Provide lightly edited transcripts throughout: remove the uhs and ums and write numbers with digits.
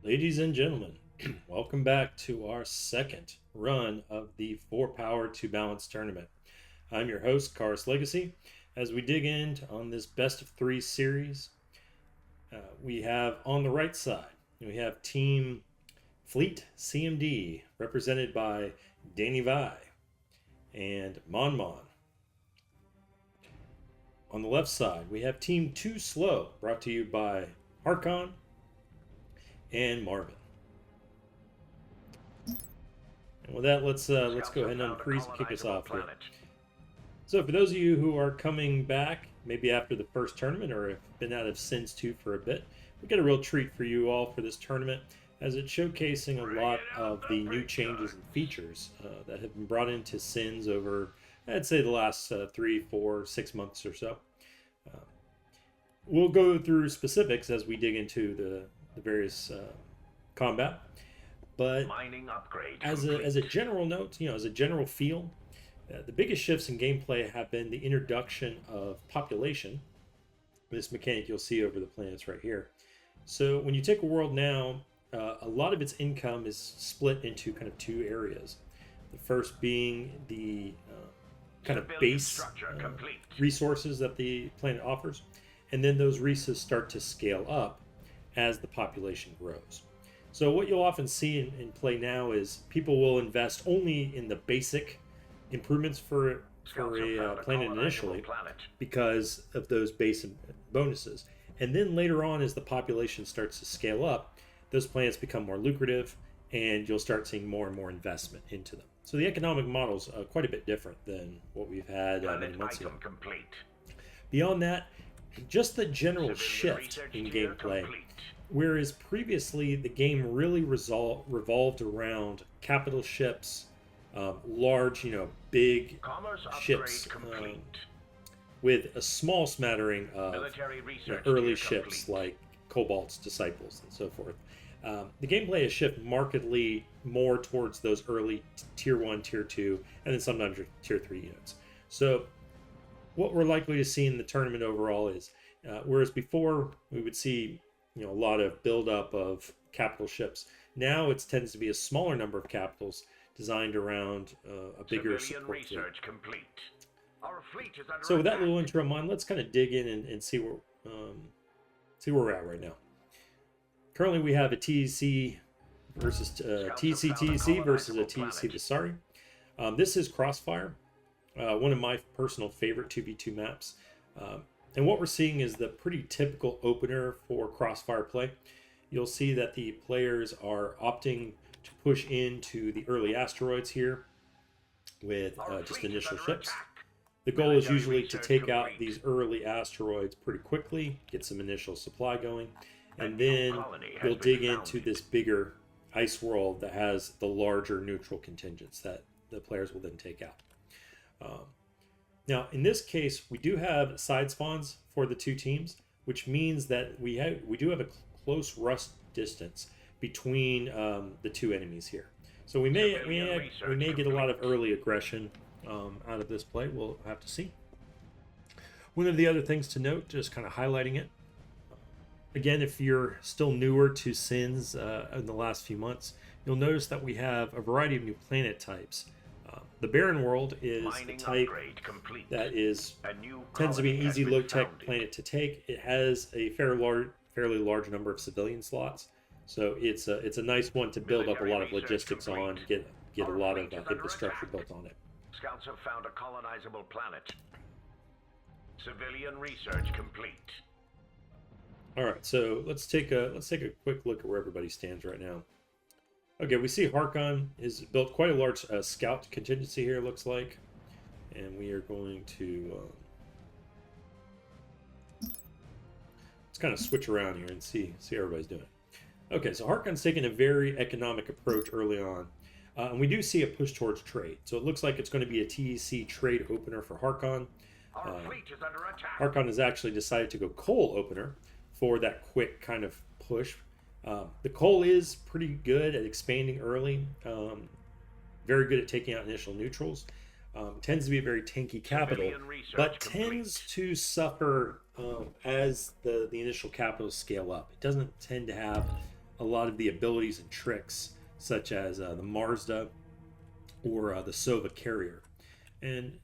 Ladies and gentlemen, welcome back to our second run of the 4 Power to Balance tournament. I'm your host, Karaslegacy. As we dig in on this best of 3 series, we have on the right side, we have Team Fleet CMD, represented by Danny Vai and Mon. On the left side, we have Team TooSlow, brought to you by Harkon and Marvin. And with that, let's go ahead and kick us off here. So for those of you who are coming back, maybe after the first tournament or have been out of Sins 2 for a bit, we got a real treat for you all for this tournament, as it's showcasing a lot of the new changes and features that have been brought into Sins over, I'd say, the last 3, 4, 6 months or so. We'll go through specifics as we dig into the various combat, but as a general note, as a general feel, the biggest shifts in gameplay have been the introduction of population, this mechanic you'll see over the planets right here. So when you take a world now, a lot of its income is split into kind of 2 areas. The first being the kind of base resources that the planet offers, and then those resources start to scale up as the population grows. So what you'll often see in play now is people will invest only in the basic improvements for a planet initially because of those base bonuses. And then later on, as the population starts to scale up, those planets become more lucrative and you'll start seeing more and more investment into them. So the economic model's quite a bit different than what we've had many months ago. Beyond that, just the general shift in gameplay, whereas previously the game really revolved around capital ships, large, big ships, with a small smattering of early ships like Cobalt's Disciples and so forth. The gameplay has shifted markedly more towards those early tier 1, tier 2, and then sometimes tier 3 units. So what we're likely to see in the tournament overall is, whereas before we would see a lot of buildup of capital ships, now it tends to be a smaller number of capitals designed around a bigger support fleet. So with that little intro in mind, let's kind of dig in and see where we're at right now. Currently we have a TEC versus TEC versus a TEC Visari. This is Crossfire, one of my personal favorite 2v2 maps. And what we're seeing is the pretty typical opener for Crossfire play. You'll see that the players are opting to push into the early asteroids here with just initial ships. The goal is usually to take out these early asteroids pretty quickly, get some initial supply going, and then you'll dig into this bigger ice world that has the larger neutral contingents that the players will then take out. Now, in this case, we do have side spawns for the 2 teams, which means that we do have a close rush distance between the 2 enemies here. So we may get a lot of early aggression out of this play. We'll have to see. One of the other things to note, just kind of highlighting it, again, if you're still newer to Sins in the last few months, you'll notice that we have a variety of new planet types. The Barren World is the type that tends to be an easy low-tech planet to take. It has a fairly large number of civilian slots, so it's a nice one to build up a lot of logistics on, get a lot of infrastructure built on it. Scouts have found a colonizable planet. Civilian research complete. All right, so let's take a quick look at where everybody stands right now. Okay, we see Harkon has built quite a large scout contingency here, looks like. And we are going to... let's kind of switch around here and see how everybody's doing. Okay, so Harkon's taking a very economic approach early on. And we do see a push towards trade. So it looks like it's going to be a TEC trade opener for Harkon. Our fleet is under attack. Harkon has actually decided to go coal opener for that quick kind of push. The coal is pretty good at expanding early, very good at taking out initial neutrals, tends to be a very tanky capital, but tends to suffer as the initial capitals scale up. It doesn't tend to have a lot of the abilities and tricks, such as the Mazda or the Sova carrier. And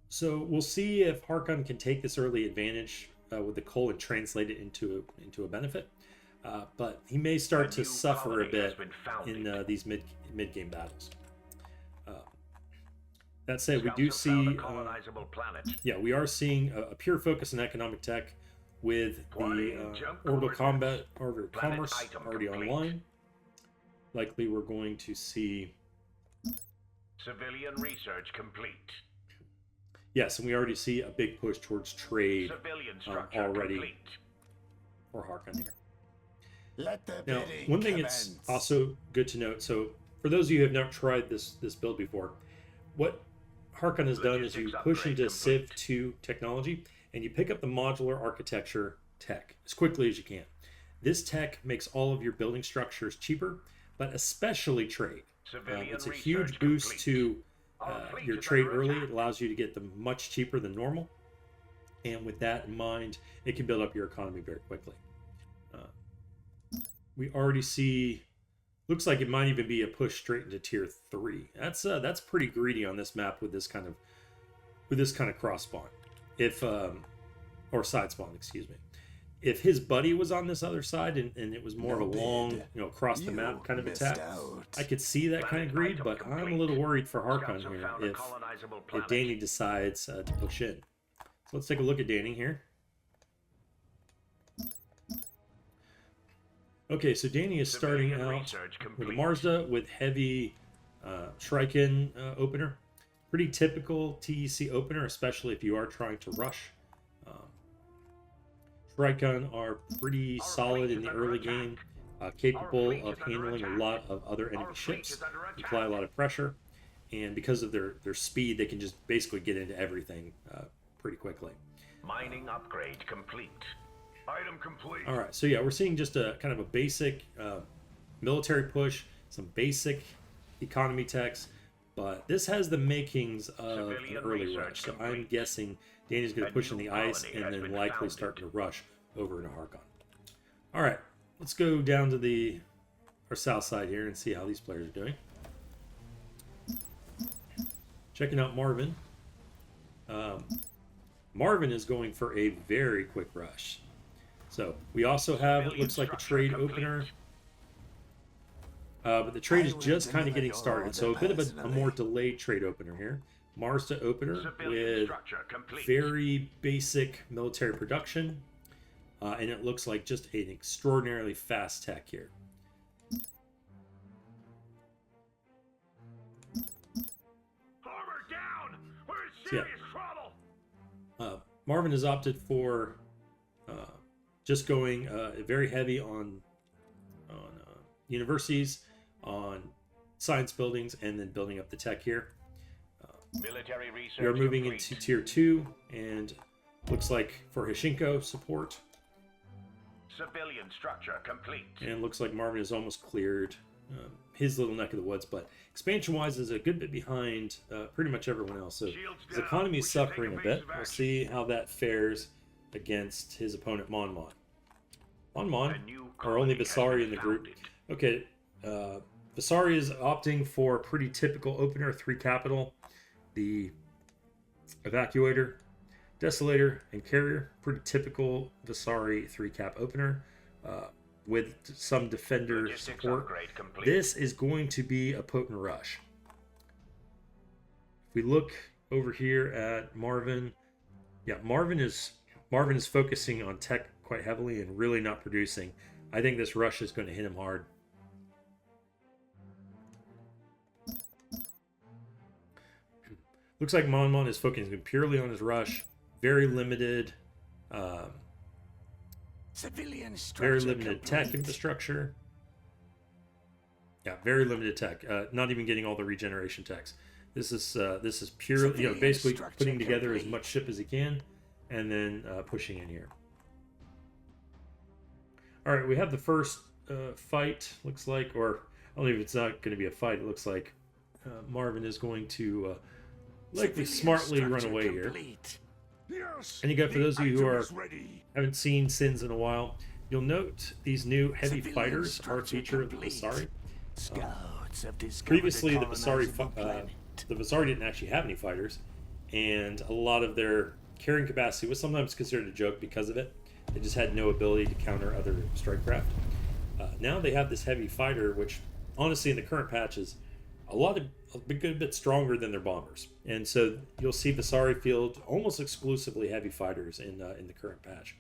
so we'll see if Harkon can take this early advantage with the coal and translate it into a benefit. But he may start to suffer a bit in these mid game battles. That said, we do see, we are seeing a pure focus on economic tech with the orbital combat or commerce already online. Likely, we're going to see civilian research complete. Yes, and we already see a big push towards trade already complete. For Harkon here. Now, one thing it's also good to note, so for those of you who have not tried this build before, what Harkon has done is you push into Civ 2 technology and you pick up the modular architecture tech as quickly as you can. This tech makes all of your building structures cheaper, but especially trade. It's a huge boost to your trade early. It allows you to get them much cheaper than normal. And with that in mind, it can build up your economy very quickly. We already see, looks like it might even be a push straight into tier 3. That's pretty greedy on this map with this kind of cross spawn. If or side spawn, excuse me. If his buddy was on this other side and it was more of a long, across the map kind of attack, I could see that kind of greed, but I'm a little worried for Harkon here if Danny decides to push in. So let's take a look at Danny here. Okay, so Danny is starting out with a Mazda with heavy Shuriken opener. Pretty typical TEC opener, especially if you are trying to rush. Shuriken are pretty solid in the early game, capable of handling a lot of other enemy ships, apply a lot of pressure, and because of their speed, they can just basically get into everything pretty quickly. Mining upgrade complete. Item complete. All right, so yeah, we're seeing just a kind of a basic military push, some basic economy techs, but this has the makings of an early rush. So I'm guessing Danny's going to push in the ice and then likely start to rush over into Harkon. All right, let's go down to our south side here and see how these players are doing. Checking out Marvin. Marvin is going for a very quick rush. So we also have, it looks like a trade opener, but the trade is just kind of getting started. So a bit of a more delayed trade opener here. Mazda opener with very basic military production, and it looks like just an extraordinarily fast tech here. Armor down. We're in serious trouble. Marvin has opted for just going very heavy on universities, on science buildings, and then building up the tech here. Military research We are moving complete. into tier 2, and looks like for Hishinko support. Civilian structure complete. And looks like Marvin is almost cleared his little neck of the woods, but expansion-wise is a good bit behind pretty much everyone else. So his economy is suffering a bit. We'll see how that fares against his opponent Mon Mon. Mon Mon, or only Visari in the group. Okay, Visari is opting for a pretty typical opener, 3 capital. The Evacuator, Desolator, and Carrier. Pretty typical Visari 3 cap opener with some defender support. This is going to be a potent rush. If we look over here at Marvin, yeah, Marvin is focusing on tech quite heavily and really not producing. I think this rush is going to hit him hard. Looks like Mon Mon is focusing purely on his rush. Very limited, very limited tech infrastructure. Yeah, very limited tech. Not even getting all the regeneration techs. This is purely, basically putting together as much ship as he can, and then pushing in here. All right, we have the first fight. Looks like, or I don't know if it's not going to be a fight. It looks like Marvin is going to likely smartly run away here. Yes, and you got, for those of you who haven't seen Sins in a while, You'll note these new heavy fighters are a feature of the Visari. Previously, the Visari didn't actually have any fighters, and a lot of their carrying capacity was sometimes considered a joke because of it. They just had no ability to counter other strike craft. Now they have this heavy fighter, which honestly in the current patch is a good bit stronger than their bombers. And so you'll see Visari field almost exclusively heavy fighters in the current patch.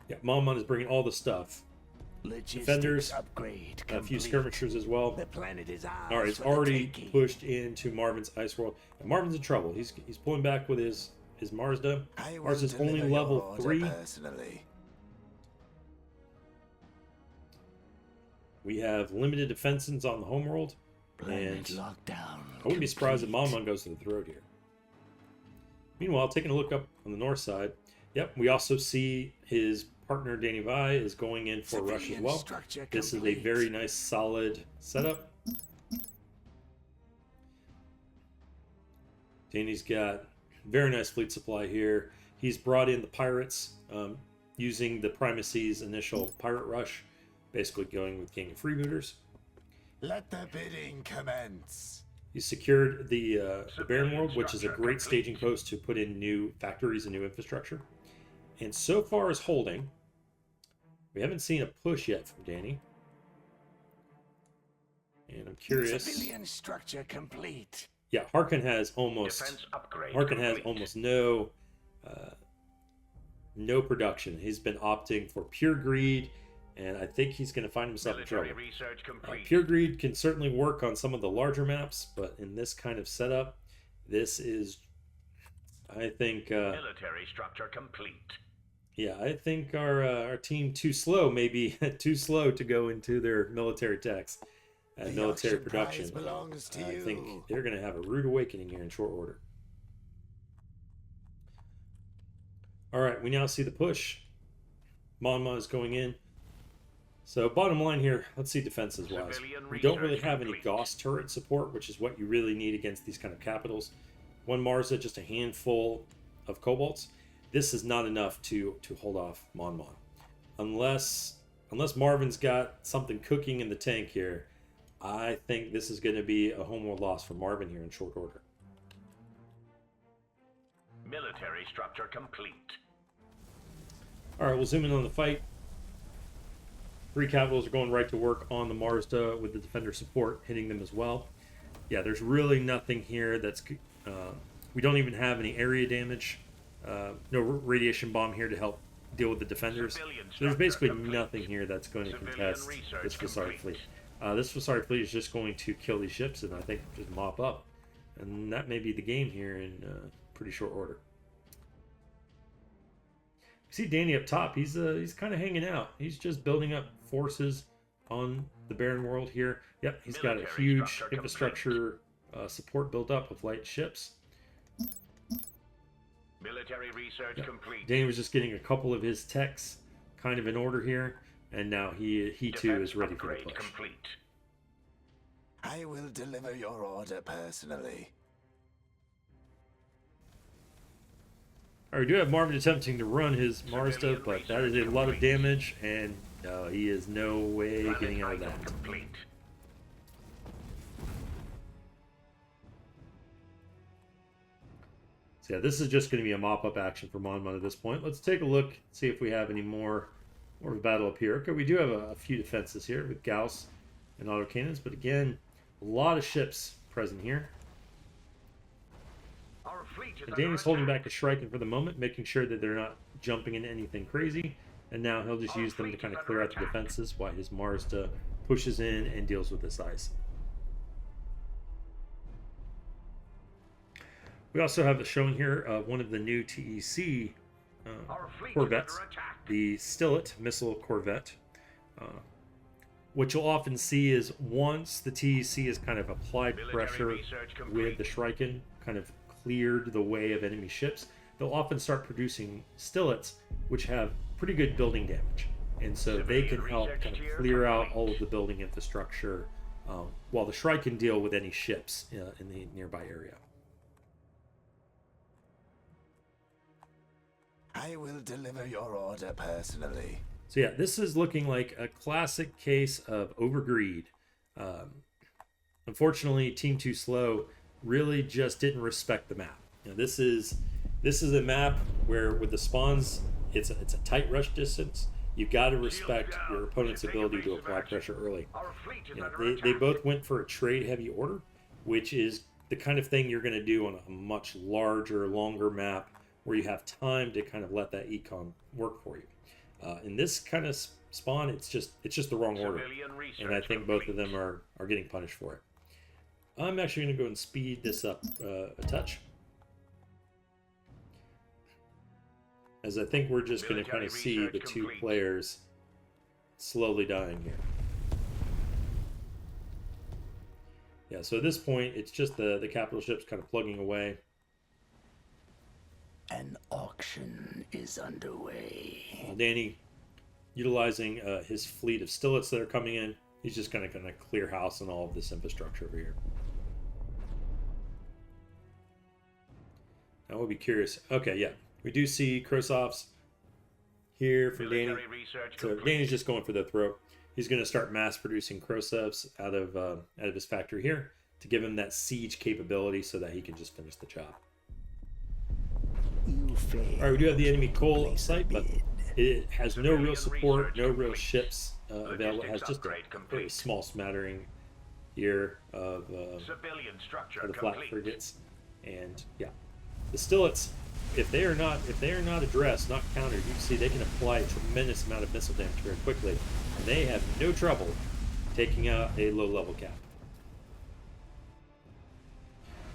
Yeah, Mon is bringing all the stuff. Defenders, a few skirmishers as well. The planet is ours. All right, it's already pushed into Marvin's ice world. And Marvin's in trouble. He's pulling back with his Mazda. Mazda's only level 3. Personally. We have limited defenses on the homeworld. And lockdown. I wouldn't be surprised if Mon goes to the throat here. Meanwhile, taking a look up on the north side, yep, we also see his partner Danny Vai is going in for a rush as well. This is a very nice, solid setup. Danny's got very nice fleet supply here. He's brought in the pirates using the Primacy's initial pirate rush, basically going with King of Freebooters. Let the bidding commence. He secured the Barren World, which is a great staging post to put in new factories and new infrastructure. And so far as holding, we haven't seen a push yet from Danny. And I'm curious. Civilian structure complete. Yeah, Harkin has almost no production. He's been opting for pure greed, and I think he's going to find himself in trouble. Pure greed can certainly work on some of the larger maps, but in this kind of setup, this is, I think, military structure complete. Yeah, I think our team TooSlow may be too slow to go into their military techs and military production. I think they're going to have a rude awakening here in short order. All right, we now see the push. Mon is going in. So bottom line here, let's see defenses wise. We don't really have any Gauss turret support, which is what you really need against these kind of capitals. One Marza, just a handful of Cobalts. This is not enough to hold off Mon. Unless Marvin's got something cooking in the tank here, I think this is going to be a homeworld loss for Marvin here in short order. Military structure complete. All right, we'll zoom in on the fight. 3 capitals are going right to work on the Mazda with the defender support hitting them as well. Yeah, there's really nothing here that's... we don't even have any area damage. No radiation bomb here to help deal with the defenders. So there's basically nothing here that's going to contest this Visari fleet. This Visari fleet is just going to kill these ships and I think just mop up. And that may be the game here in pretty short order. You see Danny up top. He's kind of hanging out. He's just building up forces on the Barren World here. Yep, he's got a huge infrastructure support built up with light ships. Military research complete. Danny was just getting a couple of his techs kind of in order here, and now he too is ready for the push. Complete. I will deliver your order personally. All right, we do have Marvin attempting to run his Mazda, but that is a lot of damage, and he is no way getting out of that. Complete. So yeah, this is just going to be a mop-up action for Mon at this point. Let's take a look, see if we have any more of a battle up here. Okay, we do have a few defenses here with Gauss and autocannons, but again, a lot of ships present here. And Danny's holding back the Shriken for the moment, making sure that they're not jumping into anything crazy. And now he'll just use them to kind of clear out the defenses while his Mazda pushes in and deals with this ice. We also have shown here one of the new TEC corvettes, the Stillet missile corvette. What you'll often see is once the TEC has kind of applied pressure with the Shriken, kind of cleared the way of enemy ships, they'll often start producing Stillets, which have pretty good building damage. And so they can help kind of clear out all of the building infrastructure while the Shrike can deal with any ships in the nearby area. I will deliver your order personally. So yeah, this is looking like a classic case of overgreed. Unfortunately, Team TooSlow really just didn't respect the map. You know, this is a map where with the spawns, it's a tight rush distance. You've got to respect your opponent's ability to apply pressure early. You know, they both went for a trade heavy order, which is the kind of thing you're going to do on a much larger, longer map where you have time to kind of let that econ work for you. In this kind of spawn, it's just the wrong order, and I think both of them are getting punished for it. I'm actually going to go and speed this up a touch, as I think we're just going to kind of see the two players slowly dying here. Yeah, so at this point, it's just the capital ships kind of plugging away. An auction is underway. Danny, utilizing his fleet of stillets that are coming in, he's just going to clear house on all of this infrastructure over here. Now we'll be curious. Okay, yeah, we do see Krosov's here from Danny. So Danny's just going for the throat. He's going to start mass producing Krosov's out of his factory here to give him that siege capability so that he can just finish the job. All right, we do have the enemy coal site, but it has no real support, no real ships available. It has just a very small smattering here of the flat frigates, and yeah, the stillets. If they are not addressed, not countered, you can see they can apply a tremendous amount of missile damage very quickly, and they have no trouble taking out a low-level cap.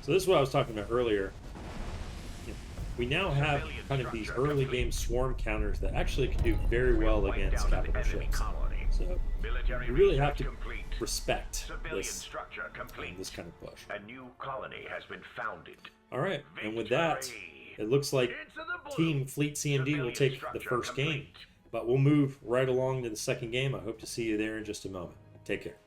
So this is what I was talking about earlier. We now have kind of these early game swarm counters that actually can do very well against capital ships. So you really have to respect this kind of push. A new colony has been founded. All right, and with that, it looks like Team Fleet CMD will take the first game, but we'll move right along to the second game. I hope to see you there in just a moment. Take care.